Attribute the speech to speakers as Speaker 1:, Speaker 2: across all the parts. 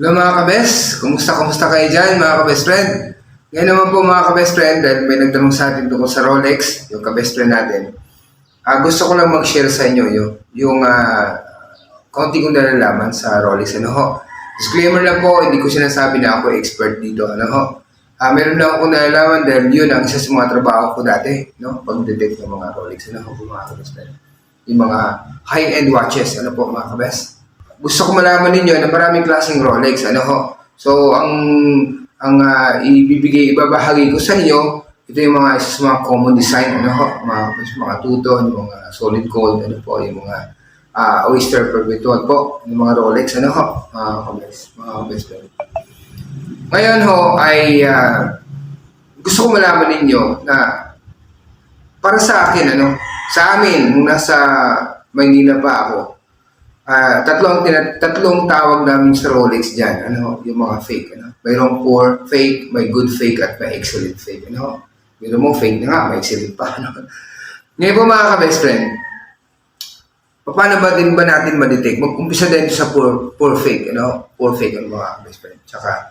Speaker 1: Hello mga kabes, kumusta kayo dyan mga kabest friend? Ngayon naman po mga kabest friend, dahil may nagtanong sa atin tungkol sa Rolex, yung kabest friend natin. Gusto ko lang mag-share sa inyo yung kaunti kong nalalaman sa Rolex. Ano ho? Disclaimer lang po, hindi ko sinasabi na ako expert dito. Ano ho? Meron lang akong nalalaman dahil yun ang isa sa mga trabaho ko dati, no? Pag-detect ng mga Rolex. Ano ho po mga kabest friend? Yung mga high-end watches, ano po mga kabest? Gusto ko malaman ninyo na maraming klaseng Rolex, ano ho. So, ibabahagi ko sa inyo, ito yung mga isa sa mga common design, ano ho, mga tuton, yung mga solid gold, ano po, yung mga oyster perpetual po, yung mga Rolex, ano ho, mga best friend. Ngayon ho, ay gusto ko malaman ninyo na para sa akin, ano, sa amin, nung nasa Maynila pa ako, tatlong tawag namin sa Rolex dyan, ano, yung mga fake, ano. Mayroong poor fake, may good fake, at may excellent fake, ano. Mayroong mo fake na nga, may excellent pa, ano. Ngayon po mga ka-best friend, paano ba din ba natin ma-detect? Mag-umpisa din sa poor fake, ano, poor fake, ano mga ka-best friend. Tsaka,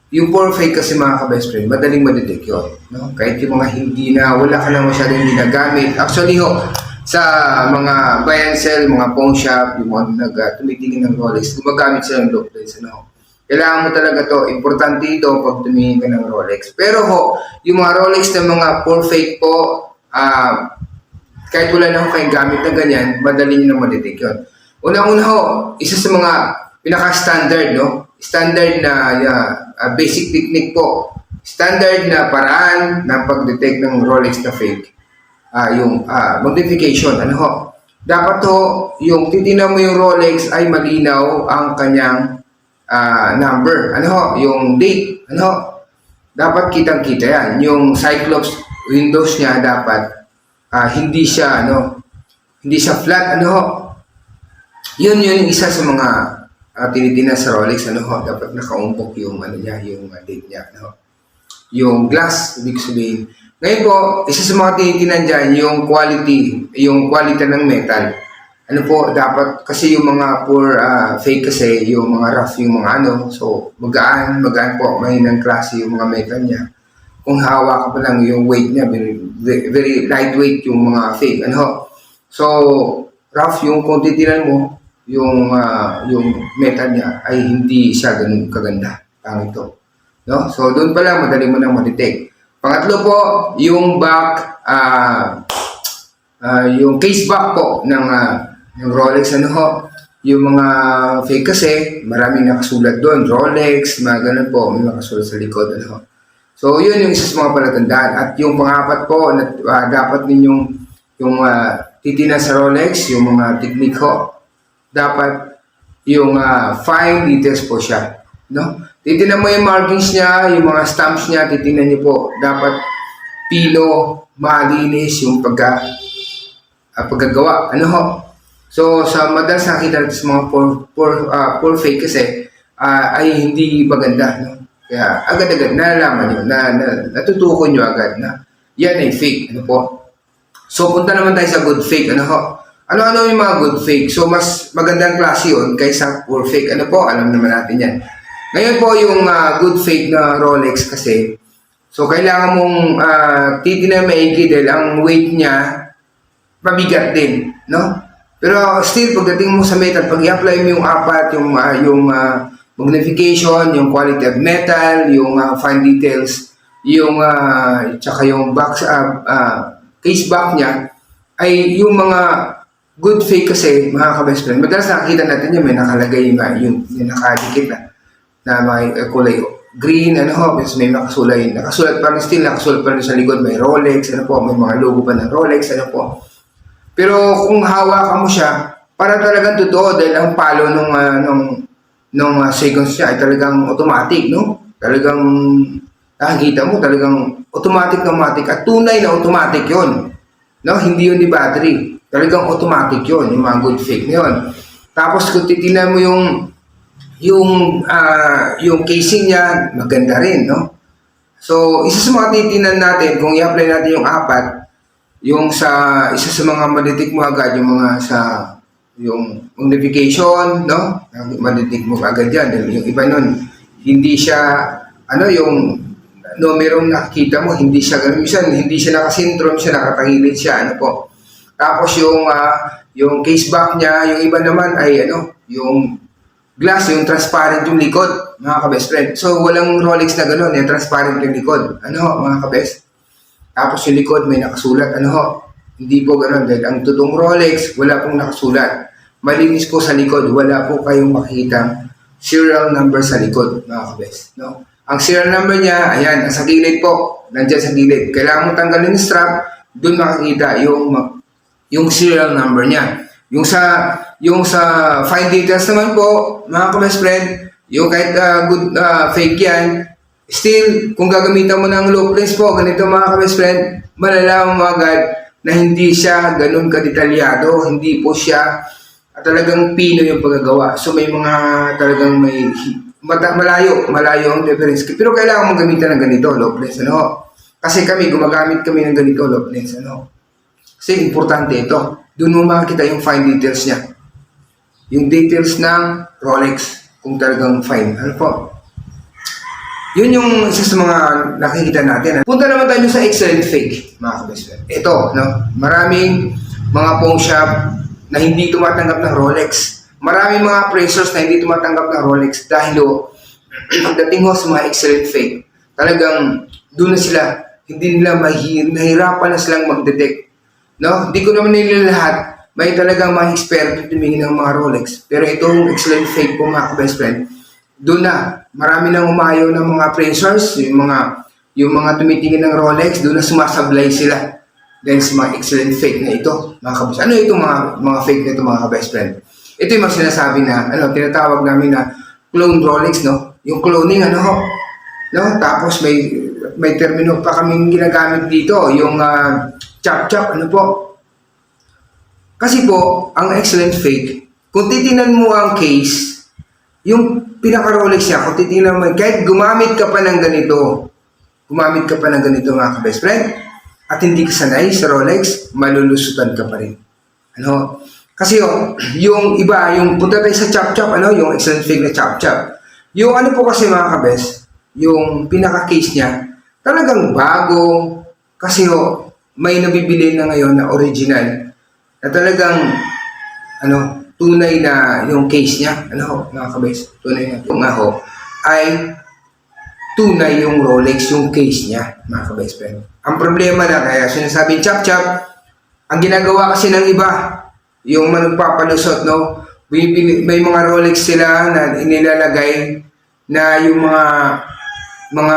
Speaker 1: yung poor fake kasi mga ka-best friend, madaling ma-detect yun, no? Kahit yung mga hindi na, wala ka na masyadong ginagamit. Actually ho, sa mga buy and sell, mga pawn shop, yung mga tumitingin ng Rolex, gumagamit sila ng lock lens, ano. Kailangan mo talaga to, importante ito pag tumingin ka ng Rolex. Pero ho, yung mga Rolex na mga poor fake po, kahit wala na ho kayong gamit na ganyan, madali nyo na ma-detect yun. Una-una ho, isa sa mga pinaka-standard, no? Standard na basic technique po. Standard na paraan ng pag-detect ng Rolex na fake. Yung modification, ano ho. Dapat ho, yung titignan mo yung Rolex ay malinaw ang kanyang number. Ano ho, yung date, ano ho. Dapat kitang-kita yan. Yung Cyclops windows niya dapat hindi siya flat, ano ho. Yun yung isa sa mga tinitingnan sa Rolex, ano ho. Dapat nakaumpok yung yung date niya, ano ho. Yung glass, ibig sabihin. Ngayon po, isa sa mga tinitingnan dyan, yung quality ng metal. Ano po, dapat, kasi yung mga poor fake kasi, yung mga rough, yung mga so magaan po, mahinang klase yung mga metal niya. Kung hawak ka pa lang yung weight niya, very, very lightweight yung mga fake, ano. So, rough yung kung titingnan mo, yung metal niya ay hindi siya ganun kaganda. Ito. No? So, doon pa lang, madali mo nang ma-detect. Pangatlo po, yung back, yung case back po ng Rolex, ano ho. Yung mga fake kasi, maraming nakasulat doon. Rolex, mga ganun po, may nakasulat sa likod, ano ho. So, yun yung isa sa mga palatandaan. At yung pangapat po, dapat ninyong yung titingnan sa Rolex, yung mga technique ho, dapat yung fine details po siya, no? Titingnan mo yung markings niya, yung mga stamps niya, titingnan niyo po. Dapat pilo, malinis yung pagkagawa. Ano ho? So, sa madalas nakita natin sa mga poor fake kasi, ay hindi maganda. No? Kaya agad-agad nalalaman nyo, natutukoy nyo agad na yan ay fake. Ano po? So, punta naman tayo sa good fake. Ano ho? Ano-ano yung mga good fake? So, mas magandang klase yun kaysa poor fake. Ano po? Alam naman natin yan. Ngayon po yung good fake na Rolex kasi, so kailangan mong titignan maigi dahil ang weight niya mabigat din, no? Pero still, pagdating mo sa metal, pag i-apply mo yung apat, yung magnification, yung quality of metal, yung fine details, yung tsaka yung box, case back niya, ay yung mga good fake kasi, mga ka-best friend, madalas nakikita natin yung may nakalagay yung nakadikit na may kulay green, ano ho, may nakasulat pa rin sa likod, may Rolex, ano po, may mga logo pa ng Rolex, ano po. Pero kung hawakan mo siya, para talagang totoo dahil ang palo nung seconds niya ay talagang automatic, no? Talagang nakikita mo, talagang automatic at tunay na automatic yon, no? Hindi yun di battery, talagang automatic yon, yung mga good fake na yun. Tapos kung titignan mo yung casing niya, maganda rin, no? So, isa sa mga titingnan natin, kung i-apply natin yung apat, yung isa sa mga ma-detect mo agad, yung mga sa yung notification, no? Madetect mo agad yan. Yung iba nun, hindi siya, yung numerong nakikita mo, hindi siya ganun. Minsan, hindi siya nakasintron siya, nakatangilid siya, Tapos yung case back niya, yung iba naman ay, yung glass, yung transparent yung likod, mga ka-best friend. So, walang Rolex na ganun, yung transparent yung likod. Mga ka-best? Tapos yung likod, may nakasulat, hindi po ganun. Dahil ang totoong Rolex, wala pong nakasulat. Malinis po sa likod, wala po kayong makikita serial number sa likod, mga kabes. No? Ang serial number niya, ayan, sa gilid po, nandyan sa gilid. Kailangan mo tanggalin yung strap, doon makikita yung serial number niya. Yung sa fine details naman po, mga kabest friend, yung kahit fake yan, still, kung gagamitan mo ng low lens po, ganito mga kabest friend, malalaman mo agad na hindi siya ganun kadetalyado, hindi po siya talagang pino yung paggagawa. So may mga talagang malayo ang difference. Pero kailangan mong gamitan ng ganito, low lens, Kasi gumagamit kami ng ganito, low lens, Kasi importante ito. Doon mo makikita yung fine details niya. Yung details ng Rolex, kung talagang fine. Yun yung isa sa mga nakikita natin. Punta naman tayo sa excellent fake, mga kabest friend. Ito, maraming mga pawn shop na hindi tumatanggap ng Rolex. Maraming mga appraisers na hindi tumatanggap ng Rolex dahil pagdating sa mga excellent fake, talagang doon na sila, hindi nila nahirapan na silang mag-detect. Hindi ko naman nila lahat, may talagang mga expert tumingin ng mga Rolex. Pero itong excellent fake po, mga kabest friend, doon na, marami nang umayaw ng mga appraisers, yung mga tumitingin ng Rolex, doon na sumasablay sila dahil sa mga excellent fake na ito, mga kabest. Ano itong mga fake na ito, mga kabest friend? Ito yung mga sinasabi na, tinatawag namin na clone Rolex, Yung cloning, Tapos may termino pa kaming ginagamit dito, yung chop-chop, Kasi po, ang excellent fake, kung titingnan mo ang case, yung pinaka-Rolex niya, kung titingnan mo, kahit gumamit ka pa ng ganito, mga ka-best friend, at hindi ka sanay sa Rolex, malulusutan ka pa rin. Kasi yung iba, yung punta tayo sa chop-chop, yung excellent fake na chop-chop. Yung po kasi mga ka-best, yung pinaka-case niya, talagang bago, kasi may nabibili na ngayon na original, na talagang, tunay na yung case niya, mga kabes, tunay na yung ay tunay yung Rolex, yung case niya, mga kabes friend. Ang problema na kaya sinasabing chop-chop, ang ginagawa kasi ng iba, yung managpapalusot, may mga Rolex sila na inilalagay na yung mga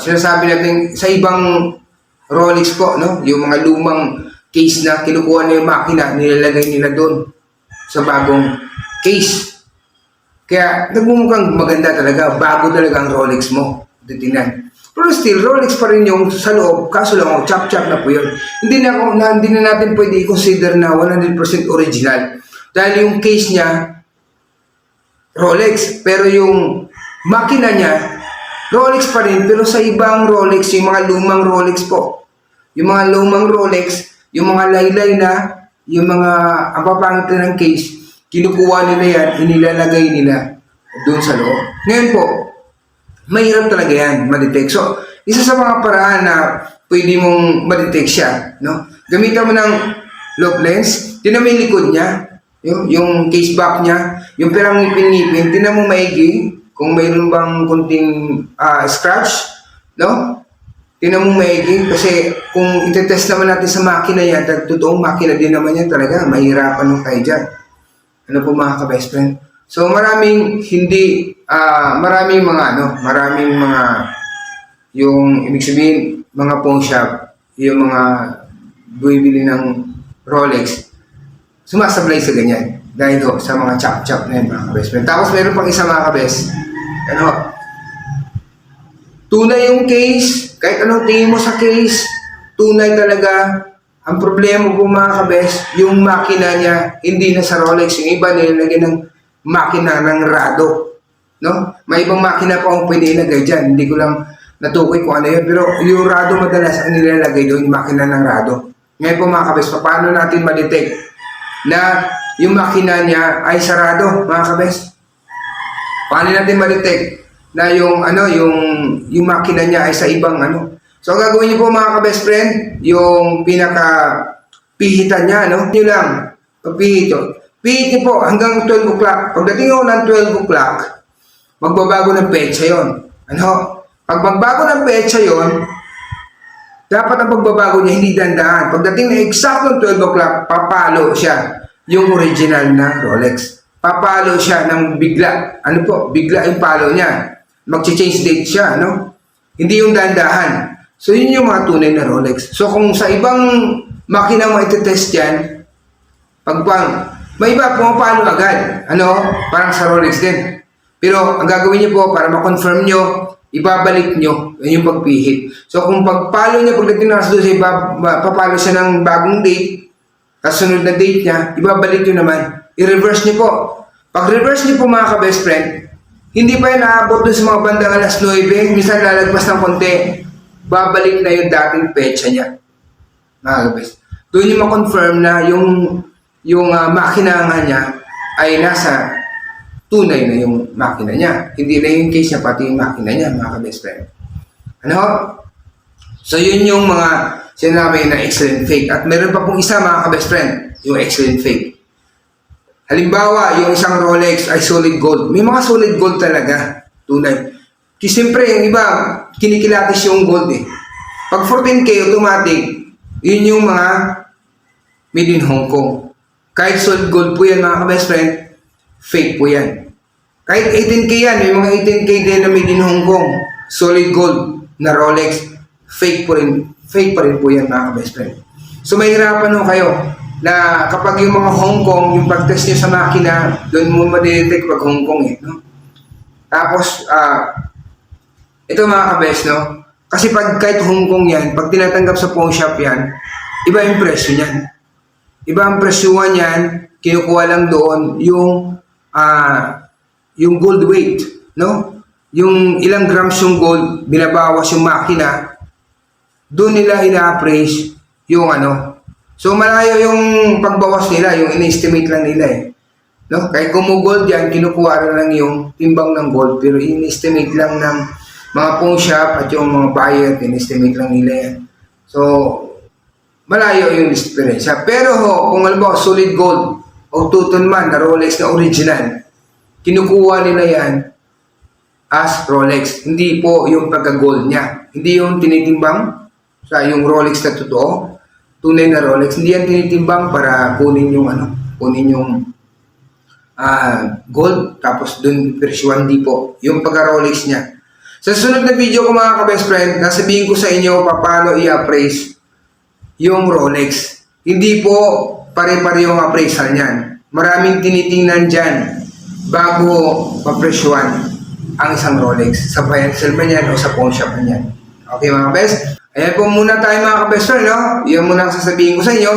Speaker 1: sinasabi natin sa ibang Rolex po, yung mga lumang case na kinukuha na yung makina, nilalagay nila doon sa bagong case. Kaya nagmumukhang maganda talaga, bago talaga ang Rolex mo. Titingnan. Pero still, Rolex pa rin yung sa loob, kaso lang, chop-chop na po yun. Hindi na natin pwede i-consider na 100% original. Dahil yung case niya, Rolex, pero yung makina niya, Rolex pa rin, pero sa ibang Rolex, yung mga lumang Rolex po. Yung mga lumang Rolex, yung mga laylay na, yung mga ang papangit na ng case, kinukuha nila yan, inilalagay nila doon sa loob. Ngayon po, mahirap talaga yan, madetect. So, isa sa mga paraan na pwede mong madetect siya, gamitan mo ng loop lens, tinan mo yung likod niya, yung case back niya, yung perang ngipin-ngipin, tinan mo maigi, kung mayroon bang kunting scratch, tinan mo maigi, kasi kung itetest naman natin sa makina yan, totoong makina din naman yan talaga, mahirapan nung tayo dyan. Po mga ka-best friend? So maraming mga, yung ibig sabihin, mga pawn shop, yung mga bumibili ng Rolex, sumasablay sa ganyan. Dahil sa mga chop-chop na yun, mga ka-best friend. Tapos meron pang isa, mga ka-best. Tunay yung case, kahit anong tingin mo sa case, tunay talaga. Ang problema po, mga ka-best, yung makina niya, hindi na sa Rolex. Yung iba nilalagay ng makina ng Rado. May ibang makina pa akong pwede ilagay dyan. Hindi ko lang natukoy kung ano yun. Pero yung Rado madalas ang nilalagay doon, yung makina ng Rado. Ngayon po, mga ka-best, paano natin ma-detect na yung makina niya ay sarado, mga kabes. Paano natin ma-detect na yung makina niya ay sa ibang ano? So, ang gagawin niyo po mga ka-best friend, yung pinaka-pihitan niya, no? Yun lang, pagpihit yun. Pihit niyo po hanggang 12 o'clock. Pagdating ako ng 12 o'clock, magbabago ng petsa yon. Ano? Pag magbago ng petsa yon, dapat ang pagbabago niya hindi dandahan. Pagdating na exact ng 12 o'clock, papalo siya yung original na Rolex. Papalo siya ng bigla. Ano po? Bigla yung palo niya. Mag-change date siya, no? Hindi yung dandahan. So, yun yung mga tunay na Rolex. So, kung sa ibang makina mo iti-test yan, may iba pumapalo agad. Ano? Parang sa Rolex din. Pero, ang gagawin niyo po, para ma-confirm niyo, ibabalik nyo yung pagpihit. So, kung pagpalo niya, pagdating na sa 12, papalo siya ng bagong date, kasunod na date niya, ibabalik nyo naman. I-reverse niyo po. Pag reverse niyo po mga ka-best friend, hindi pa yan naabot dun sa mga bandang alas 9, minsan lalagpas ng konti, babalik na yung dating petsa niya. Mga ka-best. Doon nyo ma-confirm na yung makina nga niya ay nasa tunay na yung makina niya. Hindi na yung case niya, pati yung makina niya, mga ka-best friend. Ano? So, yun yung mga sinabi na excellent fake. At meron pa pong isa, mga ka-best friend, yung excellent fake. Halimbawa, yung isang Rolex ay solid gold. May mga solid gold talaga, tunay. Kasi siyempre, yung iba, kinikilatis yung gold eh. Pag 14K automatic, yun yung mga made in Hong Kong. Kahit solid gold po yan, mga ka-best friend, fake po yan. Kahit 18K yan, may mga 18K din na made in Hong Kong, solid gold na Rolex, fake pa rin po yan, mga ka-best friend. So may hirapan ho kayo na kapag yung mga Hong Kong, yung pag-test nyo sa makina, doon mo madidetect pag Hong Kong eh. No? Tapos, ito mga ka-best, no? Kasi pag kahit Hong Kong yan, pag tinatanggap sa pawn shop yan, iba yung presyo niyan. Iba ang presyuhan yan, kinukuha lang doon yung gold weight, no? Yung ilang grams yung gold, binabawas yung makina, doon nila ina-appraise yung ano. So malayo yung pagbawas nila, yung in-estimate lang nila eh. No? Kahit kumugold yan, kinukuha lang yung timbang ng gold, pero in-estimate lang ng mga pawn shop at yung mga buyer, in-estimate lang nila yan. So, malayo yung diferensya. Pero kung halimbawa solid gold o tuton man na Rolex na original, kinukuha nila yan as Rolex. Hindi po yung pagka-gold niya. Hindi yung tinitimbang sa yung Rolex na totoo, tunay na Rolex. Hindi yan tinitimbang para kunin yung gold, tapos dun presyuhan. Hindi po. Yung pagka-Rolex niya. Sa sunod na video ko mga ka-best friend, nasabihin ko sa inyo paano i-appraise yung Rolex. Hindi po pare-pareho yung appraisal niyan. Maraming tinitingnan dyan bago mapresyuhan ang isang Rolex. Sa buy and sell man yan o sa pawn shop man yan. Okay mga best? Ayan po muna tayo mga ka-best friend, no? Yan muna ang sasabihin ko sa inyo.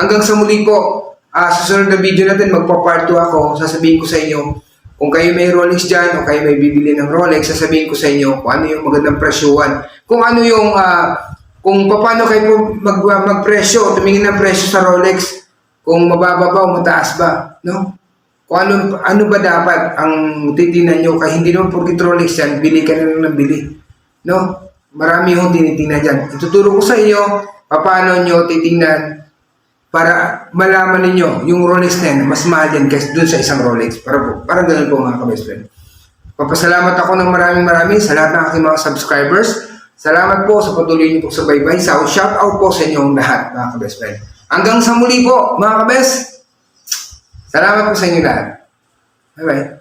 Speaker 1: Hanggang sa muli po, sa susunod na video natin, magpa-part 2 ako. Sasabihin ko sa inyo, kung kayo may Rolex dyan o kayo may bibili ng Rolex, sasabihin ko sa inyo kung ano yung magandang presyuhan. Kung ano yung, kung paano kayo magpresyo, tumingin ng presyo sa Rolex, kung mababa ba o mataas ba, no? Kung ano ba dapat ang titingnan nyo, kaya hindi naman porkit Rolex yan, bili ka na lang ng bili, no? Marami yung tinitingnan dyan. Ituturo ko sa inyo, paano nyo titingnan para malaman ninyo yung Rolex na yan, mas mahal yan kaysa dun sa isang Rolex. Parang ganun po mga ka-best friend. Papasalamat ako ng maraming sa lahat ng aking mga subscribers. Salamat po sa patuloy niyo po sa baybay. Shout out po sa inyong lahat mga ka-best friend. Hanggang sa muli po mga ka-best. Salamat po sa inyo lahat. Bye bye.